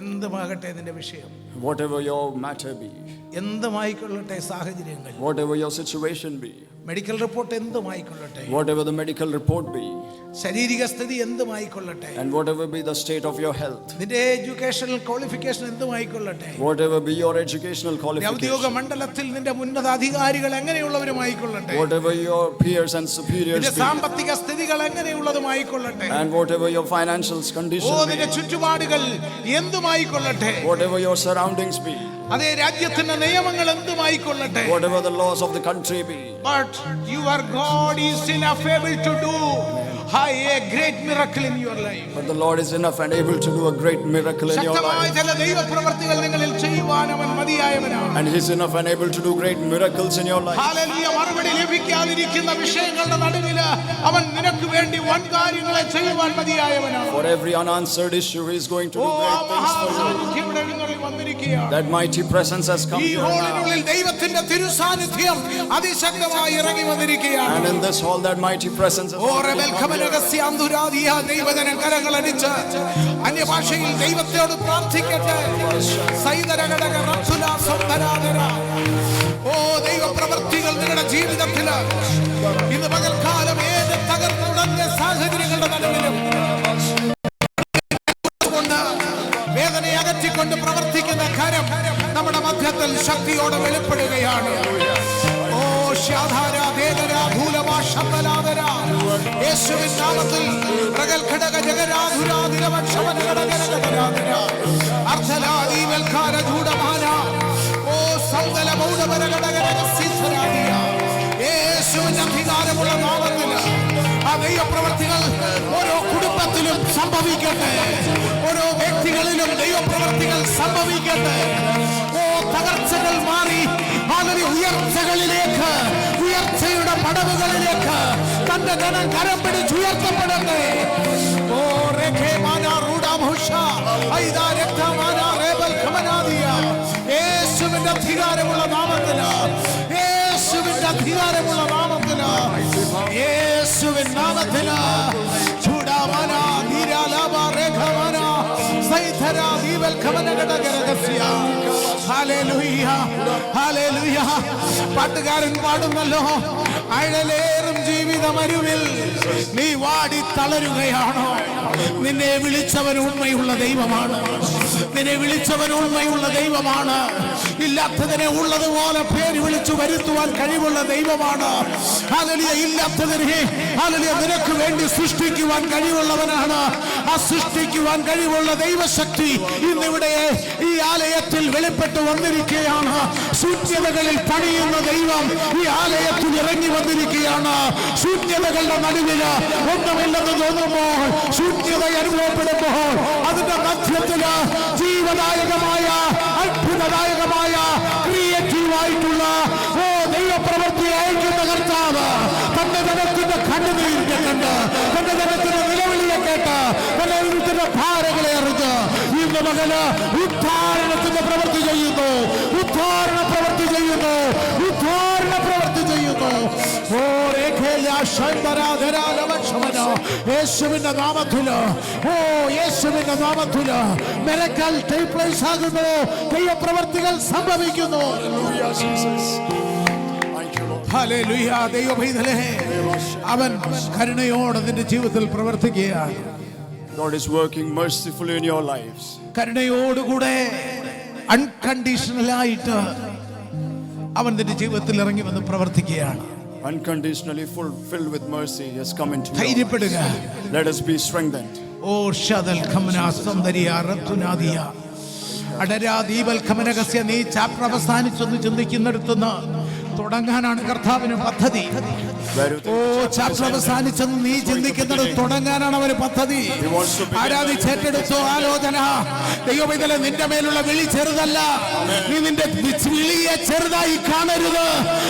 എന്തുമാകട്ടെ നിന്റെ വിഷയം, Whatever your matter be, എന്തുമായിക്കൊള്ളട്ടെ സാഹചര്യങ്ങൾ, whatever your situation be, medical report എന്തുമായിക്കൊള്ളട്ടെ, whatever the medical report be, ശാരീരിക സ്ഥിതി എന്തുമായിക്കൊള്ളട്ടെ, and whatever be the state of your health, നിന്റെ educational qualification എന്തുമായിക്കൊള്ളട്ടെ, whatever be your educational ഔദ്യോഗിക qualification, മണ്ഡലത്തിൽ നിന്റെ ഉന്നത അധികാരികൾ എങ്ങനെയുള്ളവരുമായിക്കൊള്ളട്ടെ, whatever your peers and superiors നിന്റെ be, സാമ്പത്തിക സ്ഥിതികൾ എങ്ങനെയുള്ളതുമായിക്കൊള്ളട്ടെ, and whatever your financial condition നിന്റെ be, ചുറ്റുപാടുകൾ എന്തുമായിക്കൊള്ളട്ടെ, whatever your surroundings be, അതേ രാജ്യത്തിന്റെ നിയമങ്ങൾ എന്തുമായിക്കൊള്ളട്ടെ, whatever the laws of the country be, but your God is enough able to do a great miracle in your life. but the Lord is enough and able to do a great miracle in your ശക്തമായ life, ചില ദൈവപ്രവർത്തികൾ നിങ്ങളിൽ ചെയ്യുവാൻ അവൻ മതിയായവനാണ്. and He is enough and able to do great miracles in your life. Hallelujah. മറുപടി ലഭിക്കാതിരിക്കുന്ന വിഷയങ്ങളുടെ നടുവിൽ അവൻ നിനക്ക് വേണ്ടി വൻ കാര്യങ്ങളെ ചെയ്യുവാൻ മതിയായവനാണ്. For every unanswered issue, He is going to do ആ great things for you. മഹാസാന്നിധ്യം ഇവിടെ എഴുന്നള്ളി വന്നിരിക്കുകയാണ്. That mighty presence has come ഈ here now. ഹോളിനുള്ളിൽ ദൈവത്തിന്റെ തിരുസാന്നിധ്യം അതിശക്തമായി ഇറങ്ങി വന്നിരിക്കുകയാണ്. And in this hall, that mighty presence has come here. ദൈവജനം കരങ്ങളടിച്ച് അന്യഭാഷയിൽ ദൈവത്തോട് പ്രാർത്ഥിക്കട്ടെ. ഓ ദൈവപ്രവൃത്തികൾ നിങ്ങളുടെ ജീവിതത്തിൽ ഇന്ന് പകൽക്കാലം ഏത് തകർന്നുടഞ്ഞ സാഹചര്യങ്ങളുടെ നടുവിലും വേദനയെ അകറ്റിക്കൊണ്ട് പ്രവർത്തിക്കുന്ന കരം നമ്മുടെ മധ്യത്തിൽ ശക്തിയോടെ വെളിപ്പെടുകയാണ്. യേശുവിൻ നാമത്തിൽ യേശുവിന്റെ അധികാരമുള്ള നാമത്തിൽ ആ ദൈവപ്രവർത്തികൾ ഓരോ കുടുംബത്തിലും സംഭവിക്കട്ടെ, ഓരോ വ്യക്തികളിലും ദൈവപ്രവർത്തികൾ സംഭവിക്കട്ടെ. ഓ തകർച്ചകൾ മാറി ഉയർച്ചകളിലേക്ക്, ഉയർച്ചയുടെ പടവുകളിലേക്ക് തന്റെ ജനം കരം പിടിച്ചുയർത്തപ്പെടട്ടെ. ഓ യേശുവിന്റെ അധികാരമുള്ള നാമത്തില്, യേശുവിന്റെ അധികാരമുള്ള നാമത്തില്, യേശുവിൻ നാമത്തില് ചൂടാമന നീരാലാബ രേഖമന സൈധര ദീവൽ ഖമനഗടഗരഗസ്യ. Hallelujah, hallelujah. പാട്ടുകാരൻ പാടുന്നല്ലോ, അഴലേറും ജീവിതമരുവിൽ നീ വാടി തളരുകയാണോ? നിന്നെ വിളിച്ചവൻ ഉണ്മയുള്ള ദൈവമാണ്, നിന്നെ വിളിച്ചവൻ ഉണ്മയുള്ള ദൈവമാണ്. ഇല്ലാത്തതിനെ ഉള്ളതുപോലെ പേര് വിളിച്ചു വരുത്തുവാൻ കഴിവുള്ള ദൈവമാണ്. ഹല്ലേലൂയ. ഇല്ലാത്തതിനെ ഹല്ലേലൂയ നിനക്ക് വേണ്ടി സൃഷ്ടിക്കുവാൻ കഴിവുള്ളവനാണ്. ആ സൃഷ്ടിക്കുവാൻ കഴിവുള്ള ദൈവശക്തി ഇന്നിവിടെ ഈ ആലയത്തിൽ വെളിപ്പെട്ടു വന്നിരിക്കുകയാണ്. ശൂന്യതകളിൽ പണിയുന്ന ദൈവം ഈ ആലയത്തിൽ ഇറങ്ങി വന്നിരിക്കുകയാണ്. ശൂന്യതകളുടെ നടുവിൽ ഒന്നുമില്ലെന്ന് തോന്നുമ്പോൾ, ശൂന്യത അനുഭവപ്പെടുമ്പോൾ അതിന്റെ മധ്യത്തില് ജീവദായകമായ, അത്ഭുതദായകമായ, ക്രിയേറ്റീവായിട്ടുള്ള ഓ ദൈവപ്രവൃത്തി അയക്കുന്ന കർത്താവ് തന്റെ ജനത്തിന്റെ കണ്ണുനീരിനെ കണ്ട്, തന്റെ ജനത്തിന്റെ നിലവിളിയെ കേട്ട്, തന്റെ ജനത്തിന്റെ ഭാരങ്ങളെ അറിഞ്ഞ് ഇന്ന് മകന് ഉദ്ധാരണത്തിന്റെ പ്രവൃത്തി ചെയ്യുന്നു, ഉദ്ധാരണ പ്രവൃത്തി ചെയ്യുന്നു, ഉദ്ധാരണ പ്രവൃത്തി ചെയ്യുന്നു. ഓ യേശുവിന്റെ നാമത്തില്, ഓ യേശുവിന്റെ നാമത്തില് മിറക്കിൾ ടേക്ക് പ്ലേസ് ആകുന്നു, ദൈവപ്രവർത്തികൾ സംഭവിക്കുന്നു. ഹല്ലേലൂയ. ദൈവമൈതലേ, അവൻ കരുണയോടെ നിന്റെ ജീവിതത്തിൽ പ്രവർത്തിക്കുകയാണ്. God is working mercifully in your lives. കരുണയോടുകൂടെ അൺകണ്ടീഷണലായിട്ട് അവൻ നിന്റെ ജീവിതത്തിൽ ഇറങ്ങി വന്ന് പ്രവർത്തിക്കുകയാണ്. Unconditionally filled with mercy has come into you. ധൈര്യപ്പെടുക. Let us be strengthened. ഓ ഷദൽ ഖമന സൗന്ദര്യ റത്തുനാദിയ അടരാ ദീപൽ ഖമനഗസ്യ. നീ ചാപ്റ്റർ അവസാനിച്ചൊന്ന് ചിന്തിക്കുന്നിടത്തുനിന്ന് തുടങ്ങാനാണ് കർത്താവിന് പദ്ധതി. ഓ ചാപ്റ്റർ അവസാനിച്ചെന്ന് നീ ചിന്തിക്കുന്നത് തുടങ്ങാനാണ് അവന് പദ്ധതി. ആരാധിച്ചേറ്റെടുത്തോ ആലോചന. ദൈവമേ, നിന്റെ മേലുള്ള വിളി ചെറുതല്ല. നീ നിന്റെ വിളിയെ ചെറുതായി കാണരുത്,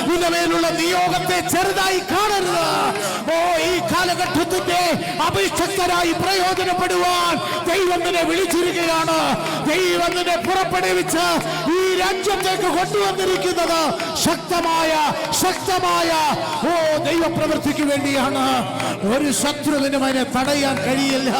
നിന്റെ മേലുള്ള നിയോഗത്തെ ചെറുതായി കാണരുത്. ഓ ഈ കാലഘട്ടത്തിന്റെ അഭിഷക്തരായി പ്രയോജനപ്പെടുവാൻ ദൈവം നിന്നെ വിളിച്ചിരിക്കുകയാണ്. ദൈവം നിന്നെ പുറപ്പെടുവിച്ച് ഈ രാജ്യത്തേക്ക് കൊണ്ടുവന്നിരിക്കുന്നത് ശക്തമായ ദൈവപ്രവൃത്തിക്ക് വേണ്ടിയാണ്. ഒരു ശത്രുവിനും അതിനെ തടയാൻ കഴിയില്ല.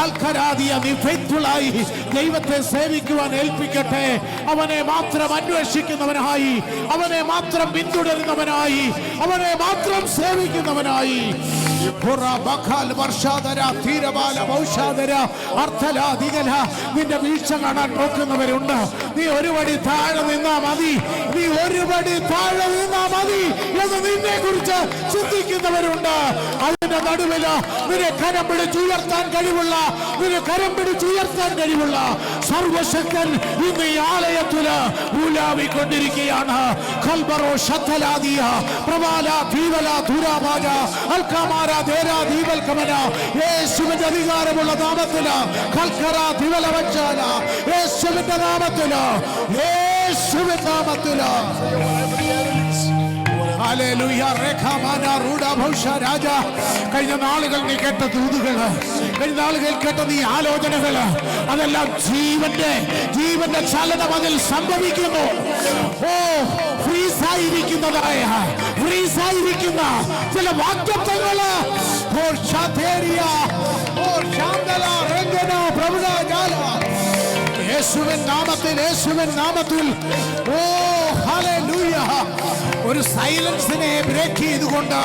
ആൽക്കരാദിയ നീ ഫെയ്ത്ത്ഫുള്ളായി ദൈവത്തെ സേവിക്കുവാൻ ഏൽപ്പിക്കട്ടെ. അവനെ മാത്രം അന്വേഷിക്കുന്നവനായി, അവനെ മാത്രം പിന്തുടരുന്നവനായി, അവനെ മാത്രം സേവിക്കുന്നവനായി. നിന്റെ വീഴ്ച കാണാൻ നോക്കുന്നവരുണ്ട്. നീ ഒരു പടി താഴെ നിന്നാ മതി, നീ ഒരു പടി താഴെ നിന്നാ മതി എന്ന് നിന്നെ കുറിച്ച് ചിന്തിക്കുന്നവരുണ്ട്. അതിന്റെ നടുവില് നിന്നെ കരം പിടിച്ചുയർത്താൻ കഴിവുള്ള സർവശക്തൻ ഇന്ന് ഈ ആലയത്തില് ഊലാവിക്കൊണ്ടിരിക്കുകയാണ്. ഖൽബറോ ശത്തലാദിയ പ്രവാല ദീവല ദുരാമാന അൽക്കാമാര ദേരാ ദീവൽക്കമന യേശുവിന്റെ അധികാരമുള്ള നാമത്തില് ഖൽഖറ ദിവല വച്ചാല യേശുവിന്റെ നാമത്തില് ഹല്ലേലൂയ. രേഖാമാന റൂഡ ഭൗഷ രാജ. കഴിഞ്ഞ നാളുകൾ നീ കേട്ട ദൂതുകള്, കഴിഞ്ഞ നാളുകൾ കേട്ട നീ ആലോചനകള്, അതെല്ലാം ജീവന്റെ ചലനം അതിൽ സംഭവിക്കുന്നു. ഫ്രീസായിരിക്കുന്ന ചില വാക്തത്വങ്ങള് യേശുവിൻ നാമത്തിൽ ഓ ഹല്ലേലൂയ. ഒരു സൈലൻസിനെ ബ്രേക്ക് ചെയ്തുകൊണ്ട്,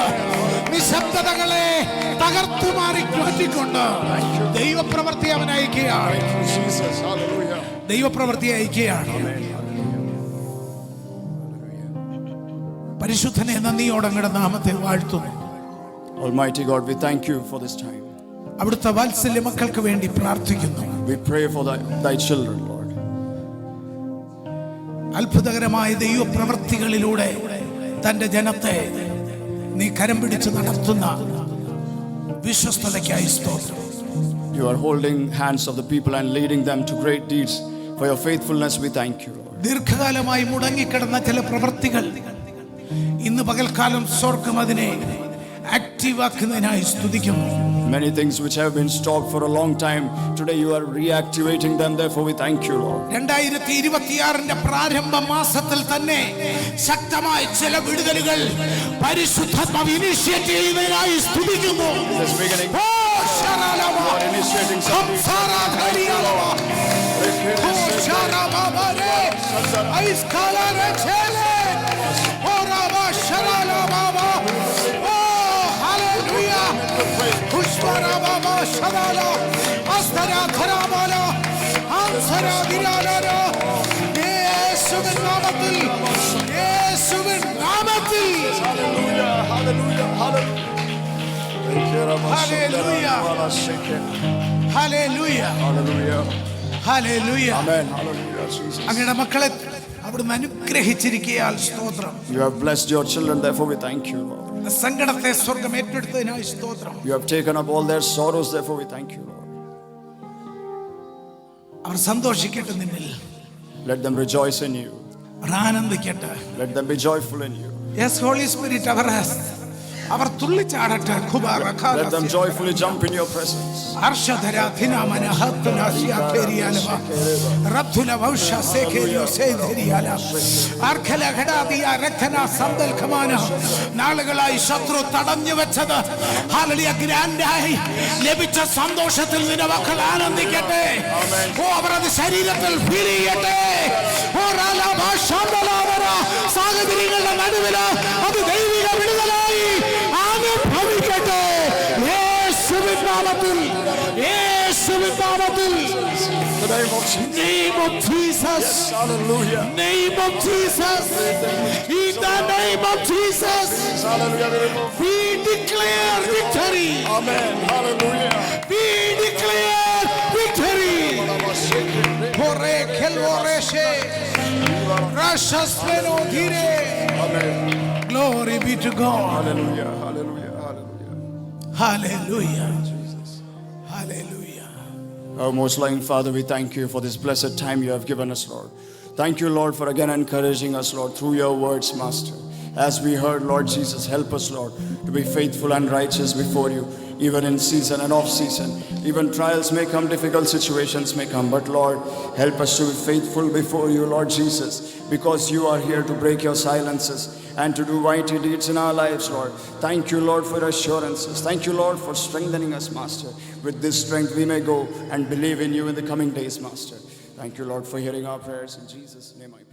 നിശബ്ദതകളെ തകർത്തു മാറ്റിക്കൊണ്ട് ദൈവപ്രവൃത്തി അവൻ അയക്കുകയാണ്. പരിശുദ്ധനെ നന്ദിയോടെ അങ്ങയുടെ നാമത്തെ വാഴ്ത്തുന്നു. Almighty God, we thank you for this time. അവിടുത്തെ വാത്സല്യ മക്കൾക്ക് വേണ്ടി പ്രാർത്ഥിക്കുന്നു. We pray for thy children, Lord. അത്ഭുതകരമായ ദൈവപ്രവൃത്തികളിലൂടെ തന്റെ ജനത്തെ നീ കരം പിടിച്ച് നടത്തുന്ന വിശ്വസ്തതയ്ക്കായി സ്തോത്രം. You are holding hands of the people and leading them to great deeds. For your faithfulness, we thank you, Lord. ദീർഘകാലമായി മുടങ്ങിക്കിടന്ന ചില പ്രവൃത്തികൾ ഇന്ന് പകൽക്കാലം സ്വർഗ്ഗം അതിനെ ആക്റ്റീവാക്കുന്നതിനായി സ്തുതിക്കുന്നു. Many things which have been stopped for a long time, today you are reactivating them. Therefore we thank you, Lord. 2026 പ്രാരംഭ മാസത്തിൽ തന്നെ ശക്തമായ ചില വിടുതലുകൾ പരിശുദ്ധാത്മാവ് ഇനിഷ്യേറ്റ് ചെയ്യുന്നതിനായി സ്തുതിക്കുന്നു. This beginning, you are initiating something. അങ്ങയുടെ മക്കളെ അവിടുന്ന് അനുഗ്രഹിച്ചിരിക്കുകയാൽ സ്തോത്രം. You have blessed your children, therefore we thank you, Lord. സങ്കടത്തെ സ്വർഗ്ഗം ഏറ്റെടുത്തതിനായി സ്തോത്രം. You have taken up all their sorrows, therefore we thank you, Lord. അവർ സന്തോഷിക്കട്ടെ നിന്നിൽ. Let them rejoice in you. ആനന്ദിക്കട്ടെ. Let them be joyful in you. Yes, Holy Spirit, our തുള്ളിച്ചാടട്ടെ. Let them joyfully jump in your presence. നാളുകളായി ശത്രു തടഞ്ഞു വെച്ചത് ഗ്രാൻഡായി ലഭിച്ച സന്തോഷത്തിൽ നിന്റെ മക്കൾ ആനന്ദിക്കട്ടെ. അവർ അത് ശരീരത്തിൽ ഫീൽ ചെയ്യട്ടെ. സാഹചര്യങ്ങളുടെ നടുവില് അത് ദൈവിക വിടുതലായി അനുഭവിക്കട്ടെ. യേശുവിൻ നാമത്തിൽ name of Jesus. Hallelujah. Name of Jesus. In the name of Jesus. We declare victory. Amen. Hallelujah. We declare victory. Hore kelvoreshe. Precious melodire. Amen. Glory be to God. Hallelujah. Hallelujah. Hallelujah. Hallelujah. Hallelujah. Our most loving Father, we thank you for this blessed time you have given us, Lord. Thank you, Lord, for again encouraging us, Lord, through your words, Master. As we heard, Lord Jesus, help us, Lord, to be faithful and righteous before you. even in season and off season. Even trials may come, difficult situations may come, but Lord, help us to be faithful before you, Lord Jesus, because you are here to break your silences and to do mighty deeds in our lives, Lord. Thank you, Lord, for assurances. Thank you, Lord, for strengthening us, Master. With this strength we may go and believe in you in the coming days, Master. Thank you, Lord, for hearing our prayers. In Jesus' name I pray.